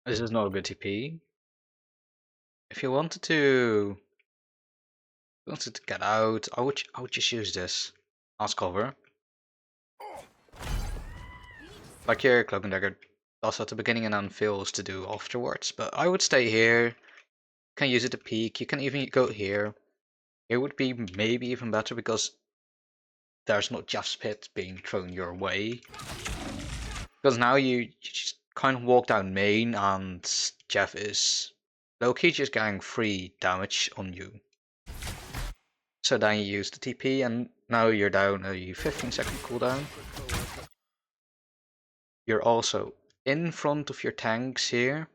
This is not a good TP. If you wanted to get out, I would just use this as cover. Like your Cloak and Dagger does at the beginning and then fails to do afterwards. But I would stay here. You can use it to peek. You can even go here. It would be maybe even better because there's not Jeff's Pit being thrown your way. Because now you just kind of walk down main and Jeff is low-key just getting free damage on you. So then you use the TP and now you're down a 15-second cooldown. You're also in front of your tanks here.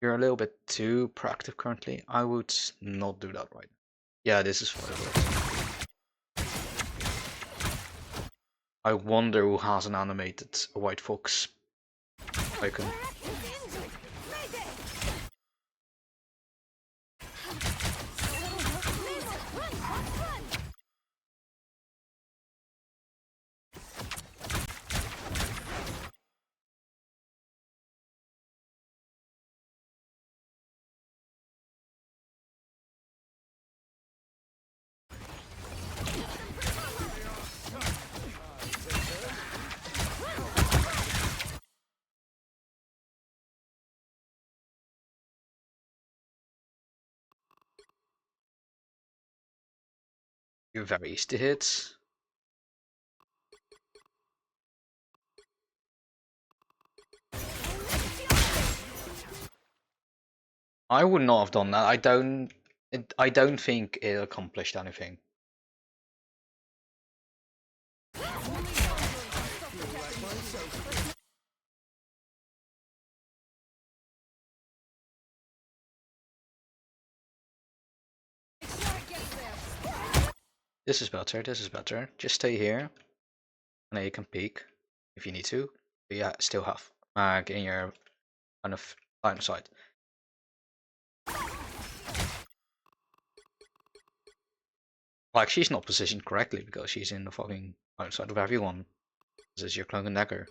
You're a little bit too proactive currently. I would not do that right now. Yeah, this is Fireworks. I wonder who has an animated White Fox icon. You're very easy to hit. I would not have done that. I don't think it accomplished anything. This is better, this is better. Just stay here. And then you can peek if you need to. But yeah, still have mag in your kind of line of sight. Like, she's not positioned correctly because she's in the fucking line of sight of everyone. This is your Cloak and Dagger.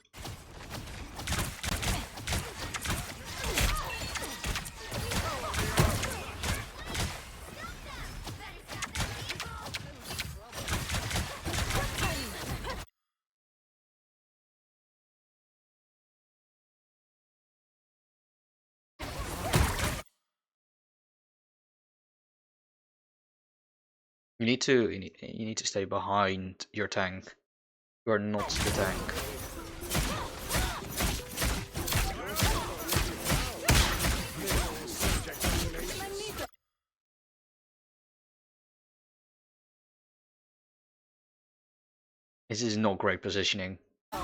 You need to stay behind your tank. You are not the tank. This is not great positioning. You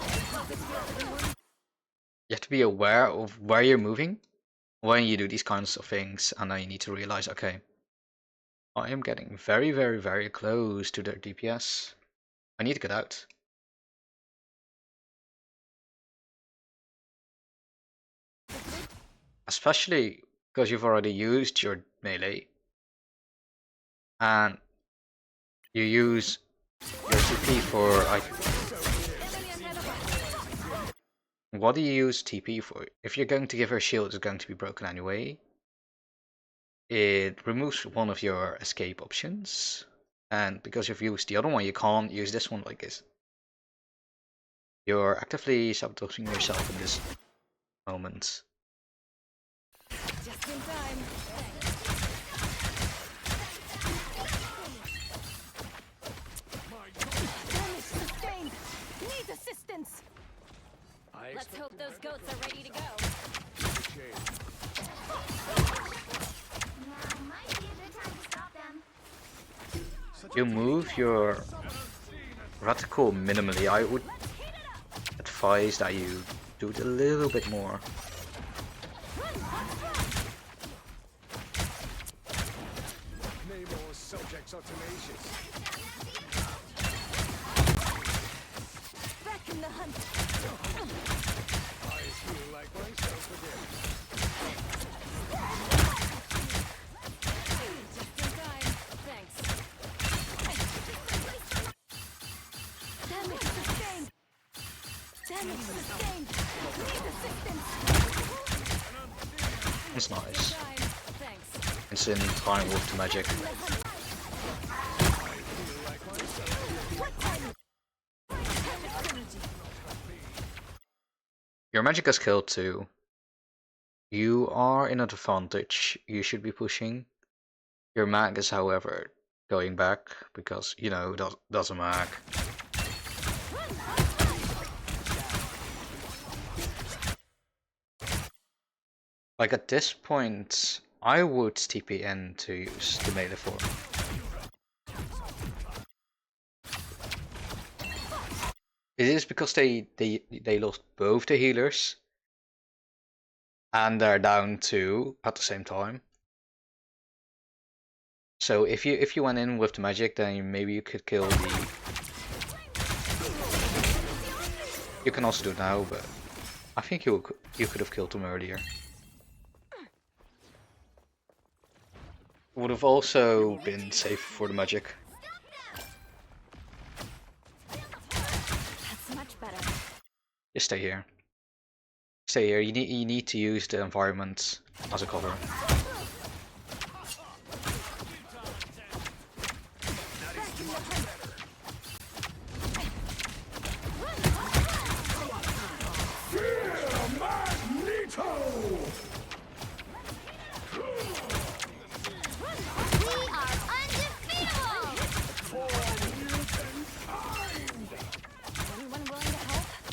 have to be aware of where you're moving when you do these kinds of things, and then you need to realize, okay, I am getting very, very, very close to their DPS. I need to get out. Especially because you've already used your melee. And you use your TP for... What do you use TP for? If you're going to give her shield, it's going to be broken anyway. It removes one of your escape options. And because you've used the other one, you can't use this one like this. You're actively sabotaging yourself in this moment. Just in time. Damage sustained. Need assistance. Let's hope those goats are ready to go. Now might be a good time to stop them. You move your reticle minimally. I would advise that you do it a little bit more. Namor's subjects are tenacious. Back in the hunt. I feel like myself again. Just in time. Thanks. Damage sustained. Need assistance. It's nice. Thanks. It's in time with the magic. Your magic has killed too. You are in an advantage. You should be pushing. Your mag is, however, going back because, you know, that's a mag. Like at this point, I would TP in to use the melee form. It is because they lost both the healers and they're down 2 at the same time. So if you went in with the magic, then maybe you could kill the. You can also do it now, but I think you could have killed them earlier. Would have also been safe for the magic. That's much better. Just stay here. Stay here. You need to use the environment as a cover.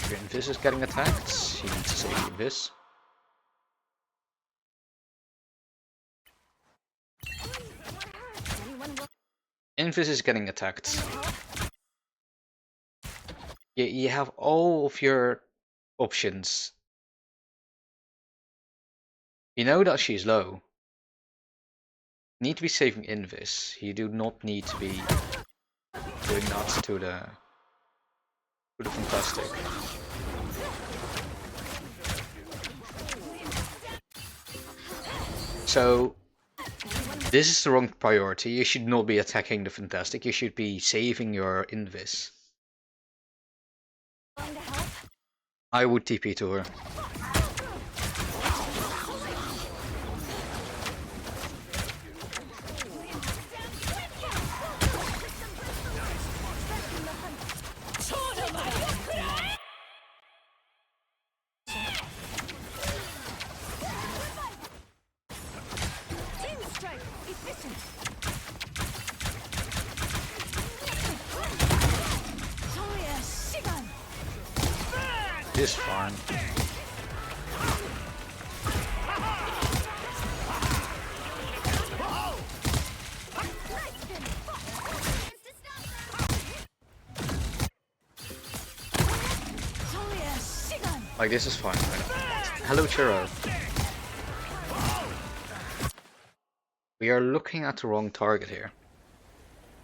Invis is getting attacked. He needs to save Invis. Invis is getting attacked. You have all of your options. You know that she's low. You need to be saving Invis. You do not need to be doing that to the Fantastic. So this is the wrong priority. You should not be attacking the Fantastic. You should be saving your Invis. I would TP to her. This is fine. Like, this is fine. Hello, Churro. We are looking at the wrong target here.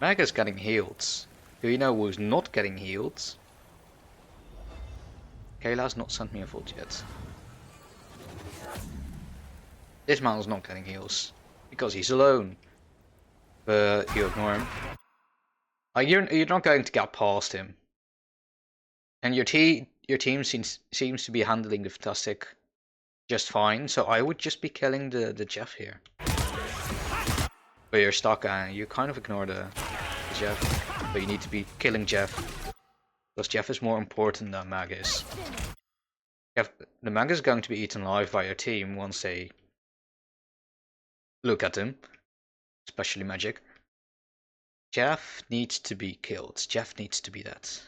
Maga's getting healed. Do you know who's not getting healed? Kayla's not sent me a fault yet. This man's not getting heals because he's alone. But you ignore him. Like, you're not going to get past him. And your team seems to be handling the Fantastic just fine. So I would just be killing the Jeff here. But you're stuck and you kind of ignore the Jeff. But you need to be killing Jeff. Because Jeff is more important than Mag is. The Mag is going to be eaten alive by your team once they look at him. Especially Magic. Jeff needs to be killed. Jeff needs to be that.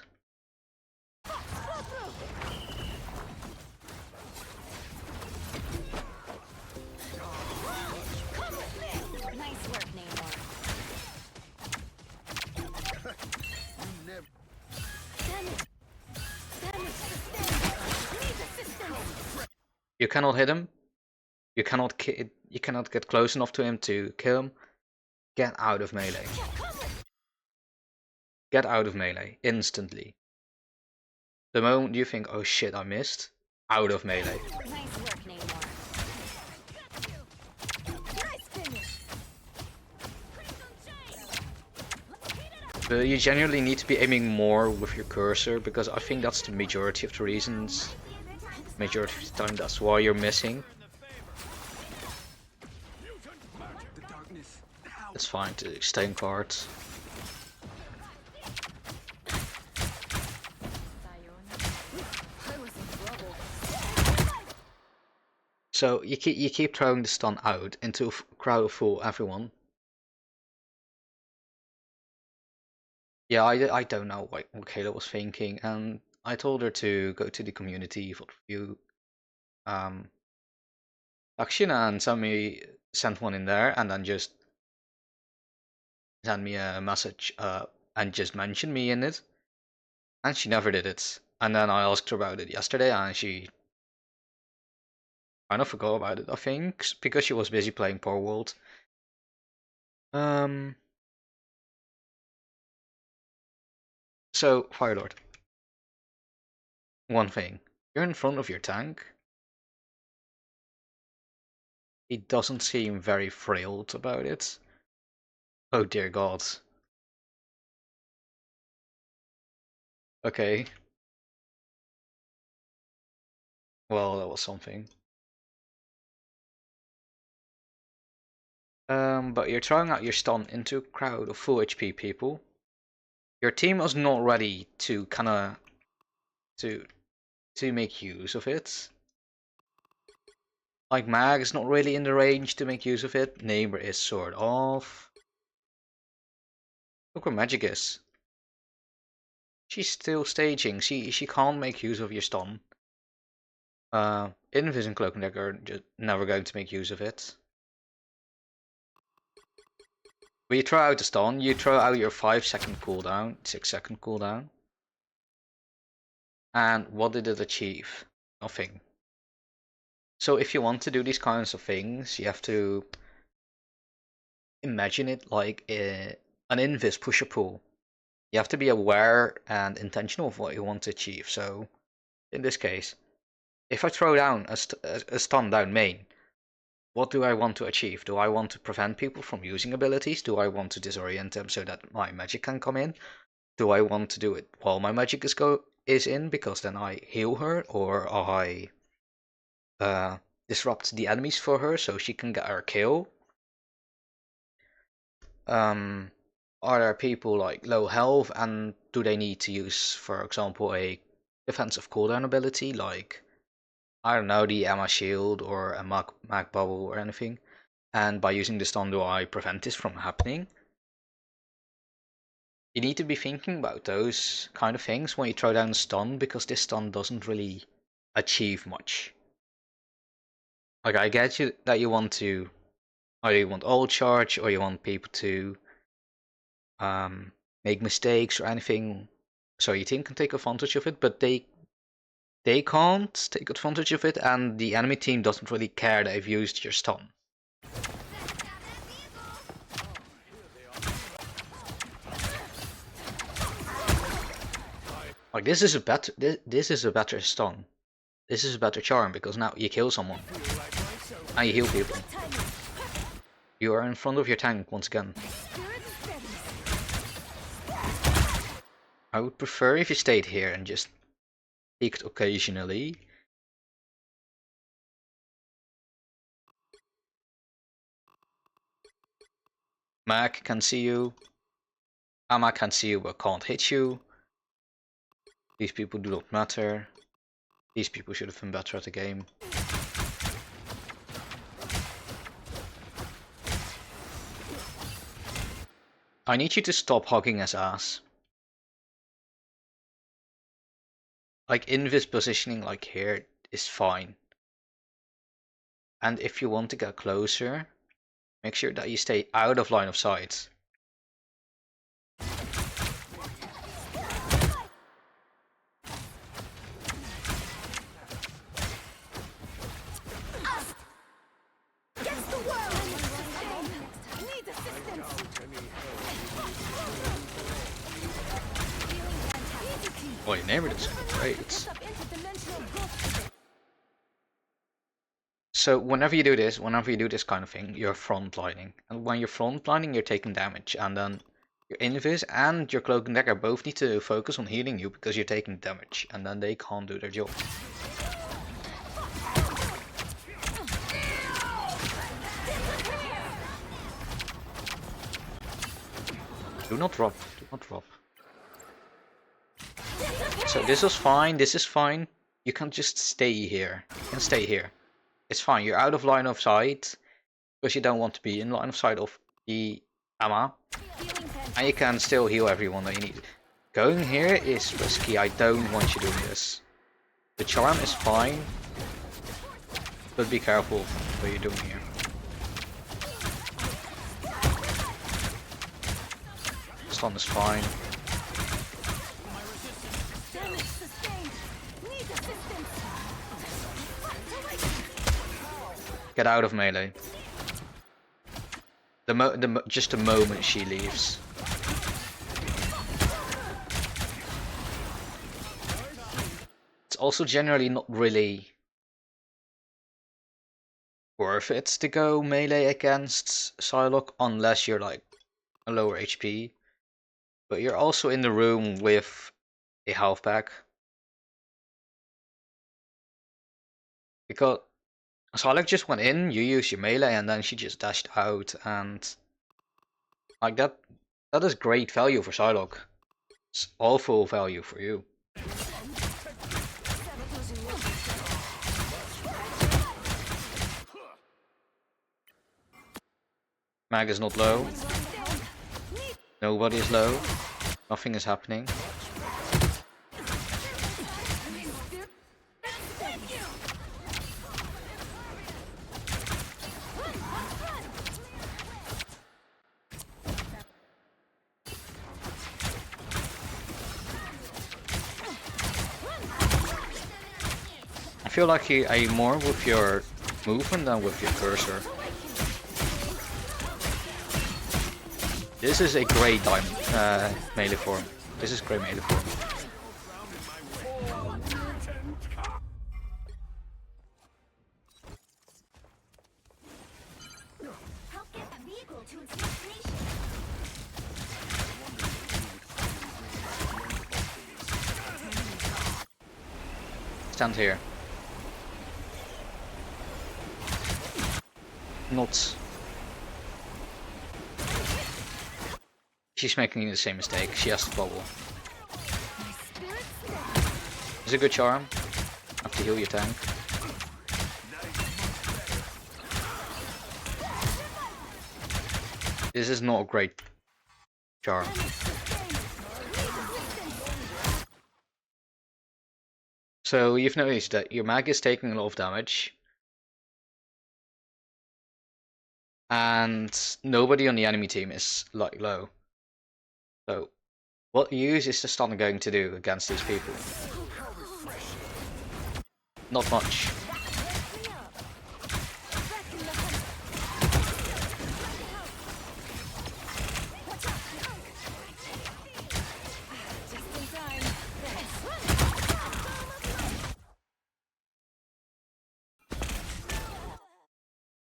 Nice work, Namor. Damage sustained. Need assistance. You cannot hit him. You cannot get close enough to him to kill him. Get out of melee. Get out of melee instantly. The moment you think, oh shit, I missed, out of melee. Nice work, Namor. Nice finish. But you genuinely need to be aiming more with your cursor, because I think that's the majority of the reasons. Majority of the time that's why you're missing. It's fine to stay in cards. I was in trouble. So you keep throwing the stun out into a crowd of full everyone. Yeah, I don't know what Kayla was thinking, and I told her to go to the community for a few action and sent one in there, and then just send me a message and just mention me in it, and she never did it. And then I asked her about it yesterday, and she kind of forgot about it, I think, because she was busy playing Power World. So Firelord, one thing, you're in front of your tank. He doesn't seem very thrilled about it. Oh dear God. Okay. Well, that was something. But you're throwing out your stun into a crowd of full HP people. Your team was not ready to kinda to make use of it. Like Mag is not really in the range to make use of it. Neighbor is sort of. Look where Magic is. She's still staging. She can't make use of your stun. Invis and Cloak and Dagger are just never going to make use of it. When you throw out the stun, you throw out your 5-second cooldown, 6-second cooldown. And what did it achieve? Nothing. So if you want to do these kinds of things, you have to imagine it like an invis push-pull. You have to be aware and intentional of what you want to achieve. So in this case, if I throw down a stun down main, what do I want to achieve? Do I want to prevent people from using abilities? Do I want to disorient them so that my magic can come in? Do I want to do it while my magic is in, because then I heal her, or I disrupt the enemies for her so she can get her kill? Are there people like low health, and do they need to use, for example, a defensive cooldown ability like, I don't know, the Emma Shield or a Mag Bubble or anything? And by using the stun, do I prevent this from happening? You need to be thinking about those kind of things when you throw down stun, because this stun doesn't really achieve much. Like, I get you that you want to, either you want ult charge or you want people to make mistakes or anything, so your team can take advantage of it, but they can't take advantage of it, and the enemy team doesn't really care that you've used your stun. Like, this is a better stun. This is a better charm, because now you kill someone and you heal people. You are in front of your tank once again. I would prefer if you stayed here and just peeked occasionally. Mac can see you. Ama can see you but can't hit you. These people do not matter. These people should have been better at the game. I need you to stop hugging his ass. Like, invis positioning like here is fine. And if you want to get closer, make sure that you stay out of line of sight. Oh, your neighbor is great. So whenever you do this kind of thing, you're frontlining. And when you're frontlining, you're taking damage. And then Your Invis and your Cloak and Dagger both need to focus on healing you because you're taking damage, and then they can't do their job. Do not drop, do not drop. So this was fine, this is fine. You can just stay here. You can stay here. It's fine, you're out of line of sight. Because you don't want to be in line of sight of the Ama. And you can still heal everyone that you need. Going here is risky, I don't want you doing this. The charm is fine. But be careful what you're doing here. Stun is fine. Damage sustained. Need assistance. Get out of melee. Just the moment she leaves. It's also generally not really worth it to go melee against Psylocke unless you're like a lower HP. But you're also in the room with a health pack. Because Psylocke just went in, you use your melee, and then she just dashed out, and like that is great value for Psylocke. It's awful value for you. Mag is not low. Nobody is low. Nothing is happening. I feel like you aim more with your movement than with your cursor. This is a great melee form. This is great melee form. Help get the vehicle to its destination. Stand here. Not. She's making the same mistake. She has to bubble. It's a good charm. Have to heal your tank. This is not a great charm. So you've noticed that your mag is taking a lot of damage. And nobody on the enemy team is like low. So what use is the stun going to do against these people? Not much.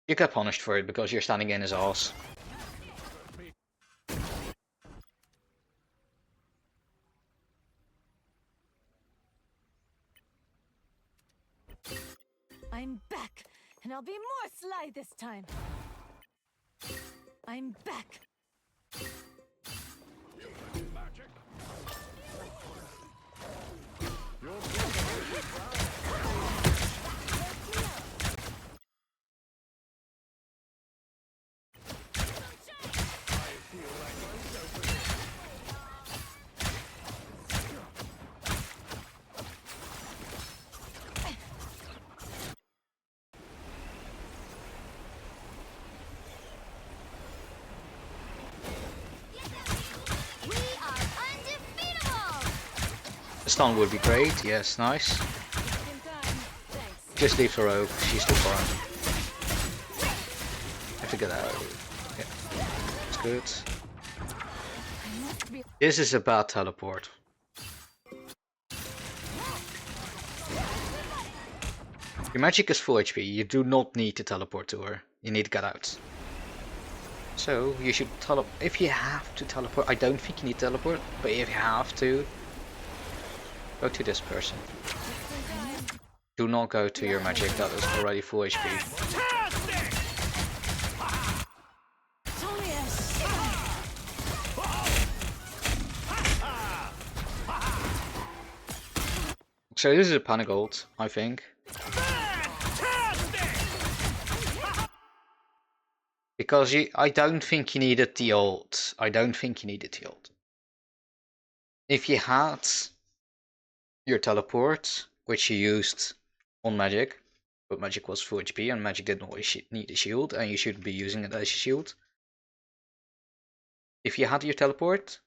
You get punished for it because you're standing in his ass. I'm back, and I'll be more sly this time. I'm back. We are undefeatable. The stun would be great, yes, nice. Just in time. Thanks. Just leave her out, she's too far. I have to get out. Yeah, it's good. I must be. This is a bad teleport. Your magic is full HP, you do not need to teleport to her. You need to get out. So you should teleport if you have to teleport. I don't think you need to teleport, but if you have to, go to this person. Do not go to your magic that is already full HP. So this is a panic ult, I think. Because I don't think you needed the ult. I don't think you needed the ult. If you had your teleport, which you used on magic, but magic was full HP and magic didn't always need a shield, and you shouldn't be using it as a shield. If you had your teleport,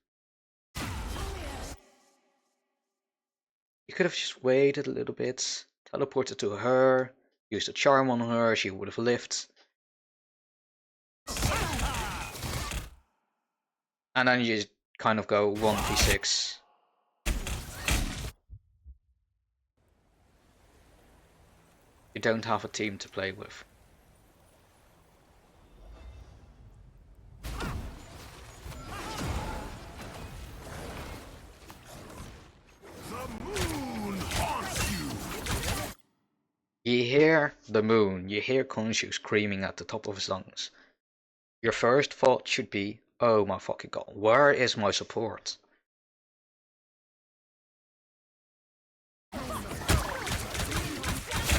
you could have just waited a little bit, teleported to her, used a charm on her, she would have lived. And then you just kind of go 1v6. You don't have a team to play with. You hear the moon, you hear Khonshu screaming at the top of his lungs. Your first thought should be, oh my fucking god, where is my support? And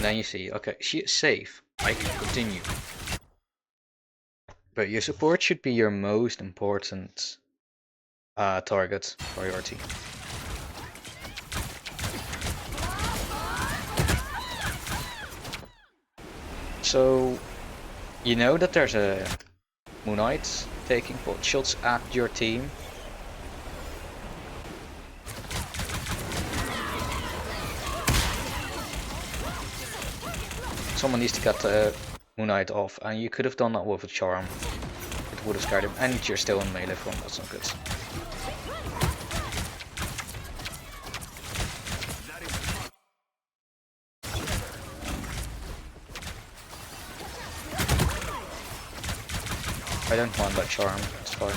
then you see, okay, she is safe, I can continue. But your support should be your most important target priority. So, you know that there's a Moon Knight taking pot shots at your team. Someone needs to get the Moon Knight off, and you could have done that with a charm. It would have scared him, and you're still in melee form, that's not good. I don't mind that charm, it's fine.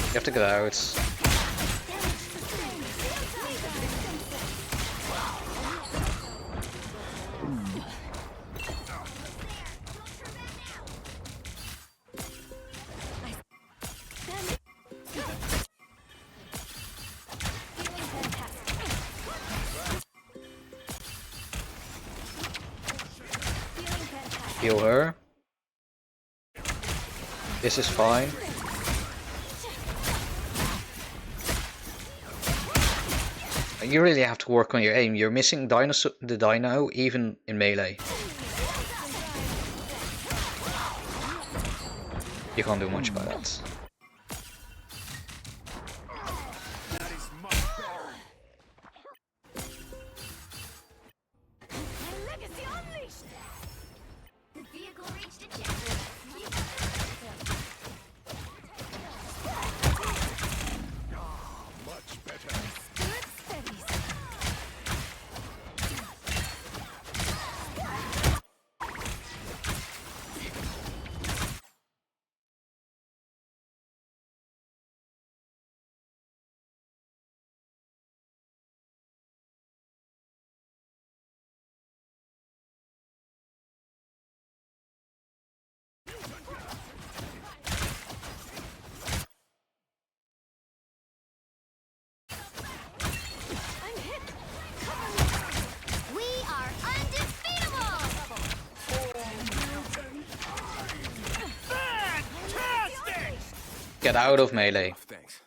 You have to get out. Heal her. This is fine. You really have to work on your aim. You're missing the dino even in melee. You can't do much about that. The vehicle reached objective. Much better. We are undefeatable! Get out of melee. Thanks.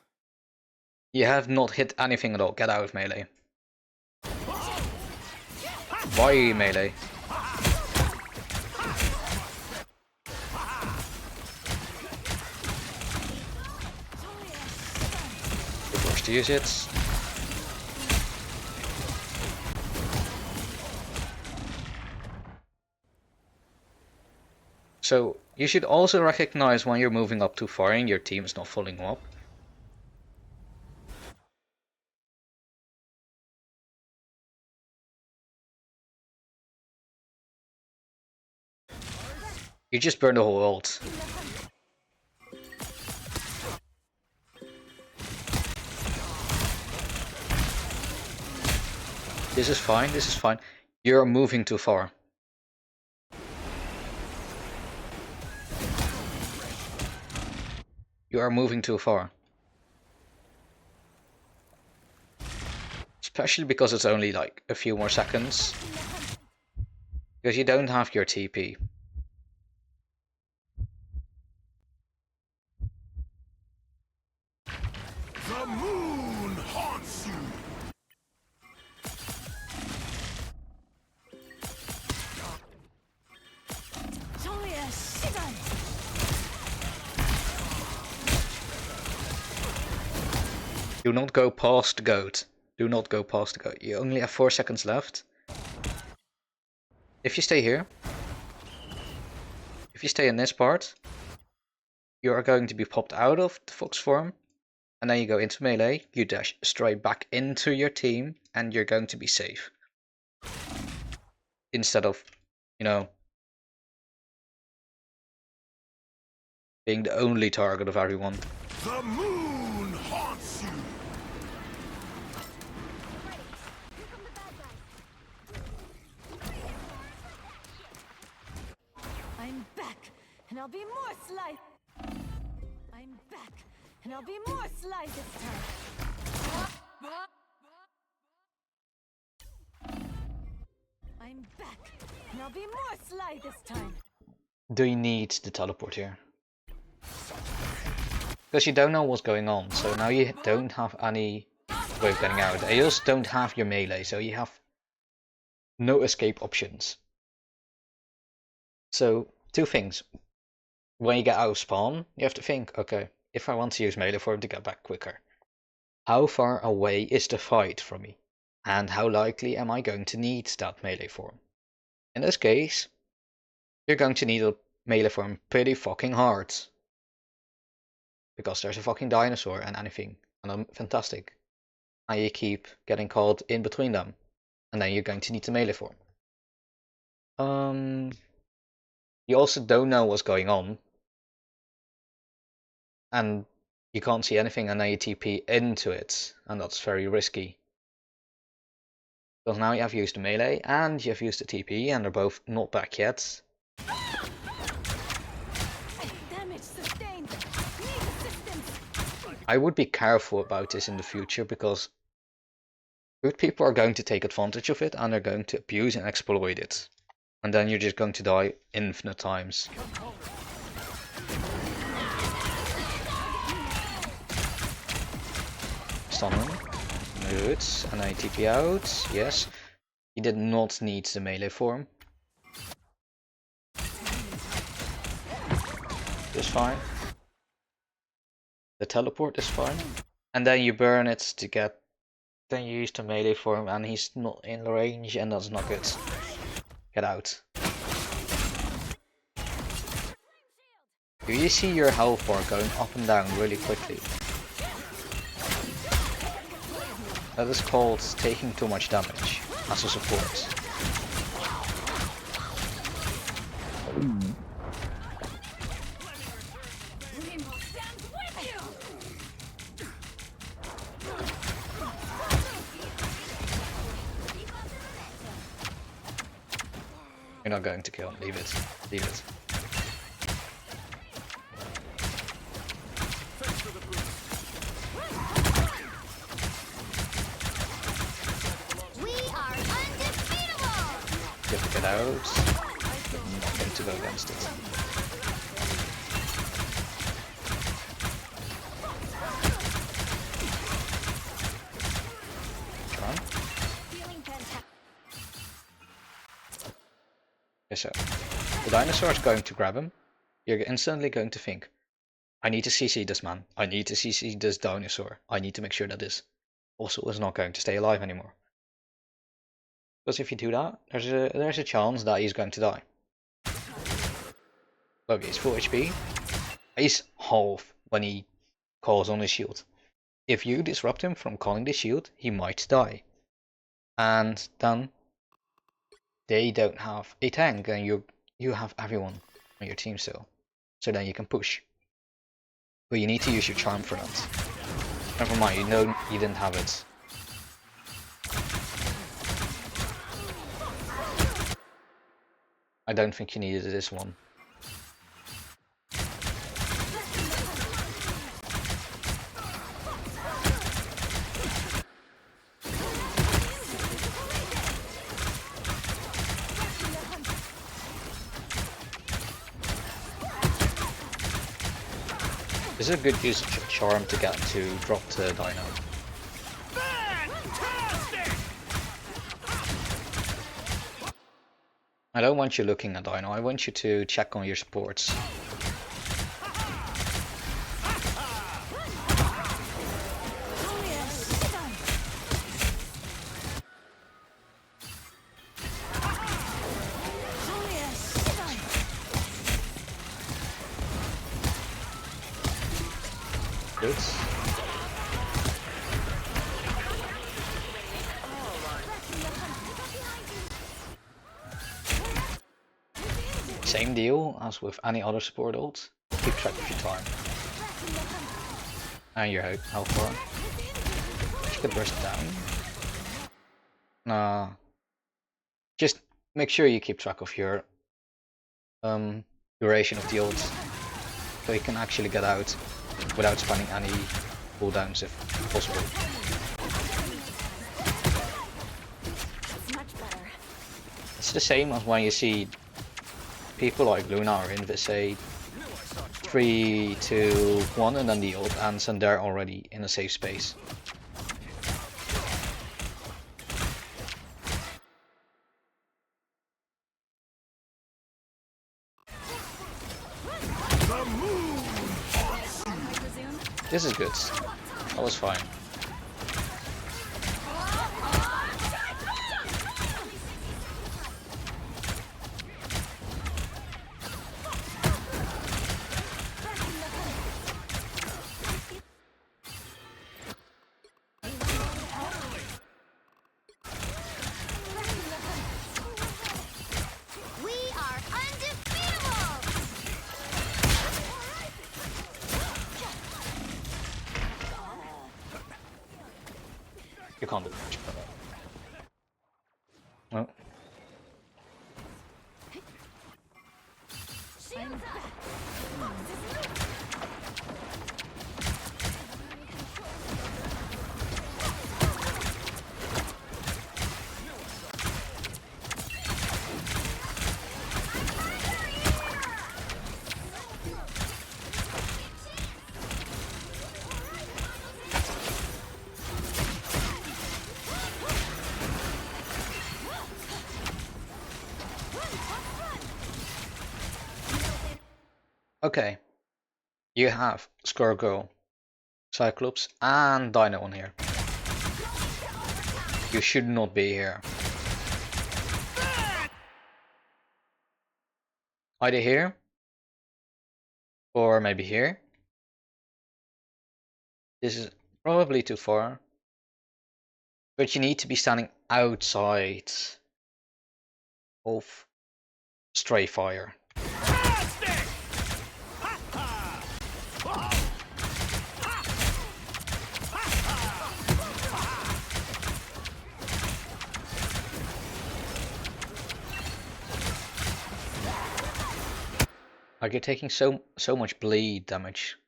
You have not hit anything at all. Get out of melee. Why are you melee? You're forced to use it. So, you should also recognize when you're moving up too far and your team is not following up. You just burn the whole ult. This is fine, this is fine. You're moving too far. You are moving too far. Especially because it's only like a few more seconds. Because you don't have your TP. The moon haunts you. Do not go past the goat. Do not go past the goat. You only have 4 seconds left. If you stay here, if you stay in this part, you are going to be popped out of the fox form, and then you go into melee, you dash straight back into your team, and you're going to be safe. Instead of, you know, being the only target of everyone. The moon haunts you. I'm back, and I'll be more sly. I'm back, and I'll be more sly this time. I'm back, and I'll be more sly this time. Do you need the teleport here? Because you don't know what's going on, so now you don't have any way of getting out. You also don't have your melee, so you have no escape options. So, two things. When you get out of spawn, you have to think, okay, if I want to use melee form to get back quicker, how far away is the fight from me? And how likely am I going to need that melee form? In this case, you're going to need a melee form pretty fucking hard. Because there's a fucking dinosaur and anything, and I'm fantastic. And you keep getting caught in between them. And then you're going to need the melee form. You also don't know what's going on. And you can't see anything, and then you TP into it, and that's very risky. Because now you have used the melee, and you have used the TP, and they're both not back yet. Damage sustained. Need assistance. I would be careful about this in the future, because good people are going to take advantage of it, and they're going to abuse and exploit it. And then you're just going to die infinite times. Stun him. Good. And I TP out. Yes. He did not need the melee form. It's fine. The teleport is fine. And then you burn it to get... Then you use the melee form, and he's not in range, and that's not good. Get out. Do you see your health bar going up and down really quickly? That is called taking too much damage as a support. You're not going to kill him. Leave it. Leave it. We are undefeatable. You have to get out. I'm not going to go against it. Come on. Feeling fantastic. Okay, so the dinosaur is going to grab him. You're instantly going to think, I need to CC this man. I need to CC this dinosaur. I need to make sure that this fossil is not going to stay alive anymore. Because if you do that, there's a chance that he's going to die. Look, he's full HP. He's half when he calls on his shield. If you disrupt him from calling the shield, he might die. And then they don't have a tank, and you have everyone. on your team still. So then you can push. But you need to use your charm for that. Never mind, you know you didn't have it. I don't think you needed this one. This is a good use of charm to get to drop the dino. I don't want you looking at dino, I want you to check on your supports. Good. Same deal as with any other support ult. Keep track of your time. And your health bar. You can burst down. Just make sure you keep track of your duration of the ult. So you can actually get out without spending any cooldowns if possible. It's the same as when you see people like Luna or Invis say 3, 2, 1 and then the ult ends and they're already in a safe space. This is good. That was fine. You can't do much about that. No. Okay, you have Scarecrow, Cyclops, and Dino on here. You should not be here. Either here, or maybe here. This is probably too far, but you need to be standing outside of Stray Fire. Like you're taking so much bleed damage.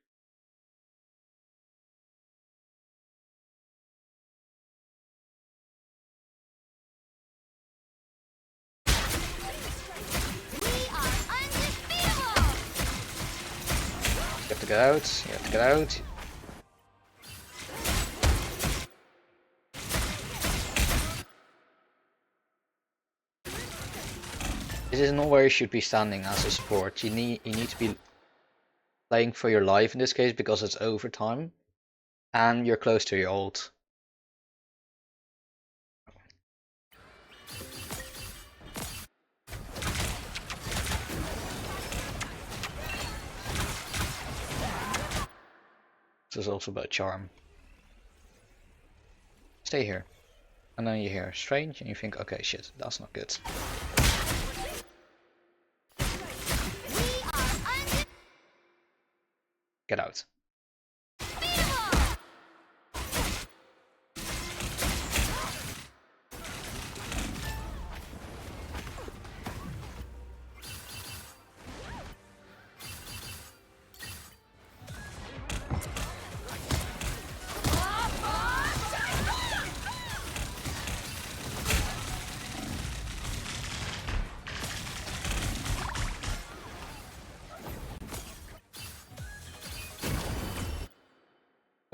You have to get out, you have to get out. This is not where you should be standing as a support. You need to be playing for your life in this case because it's overtime and you're close to your ult. This is also about charm. Stay here. And then you hear strange and you think, okay, shit, that's not good. Get out.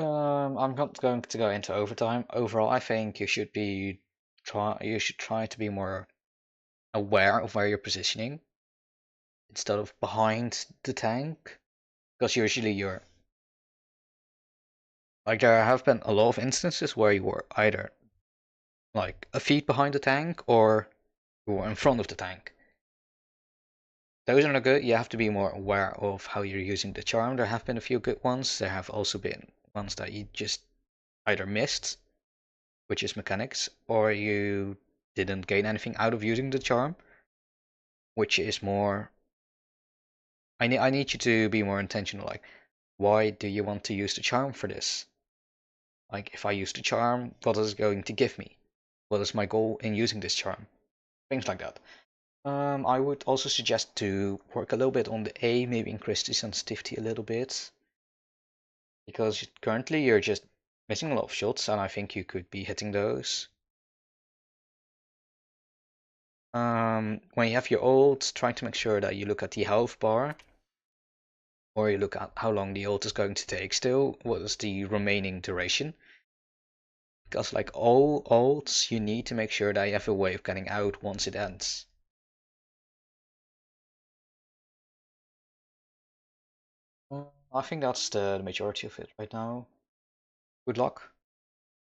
Unbeatable! I'm not going to go into overtime. Overall, I think you should try to be more aware of where you're positioning instead of behind the tank, because usually you're like, there have been a lot of instances where you were either like a feet behind the tank or you were in front of the tank. Those are not good. You have to be more aware of how you're using the charm. There have been a few good ones. There have also been ones that you just either missed, which is mechanics, or you didn't gain anything out of using the charm, which is more. I need you to be more intentional. Like, why do you want to use the charm for this? Like, if I use the charm, what is it going to give me? What is my goal in using this charm? Things like that. I would also suggest to work a little bit on the A, maybe increase the sensitivity a little bit, because currently you're just missing a lot of shots, and I think you could be hitting those. When you have your ult, try to make sure that you look at the health bar, or you look at how long the ult is going to take still, what is the remaining duration. Because like all ults, you need to make sure that you have a way of getting out once it ends. I think that's the majority of it right now. Good luck.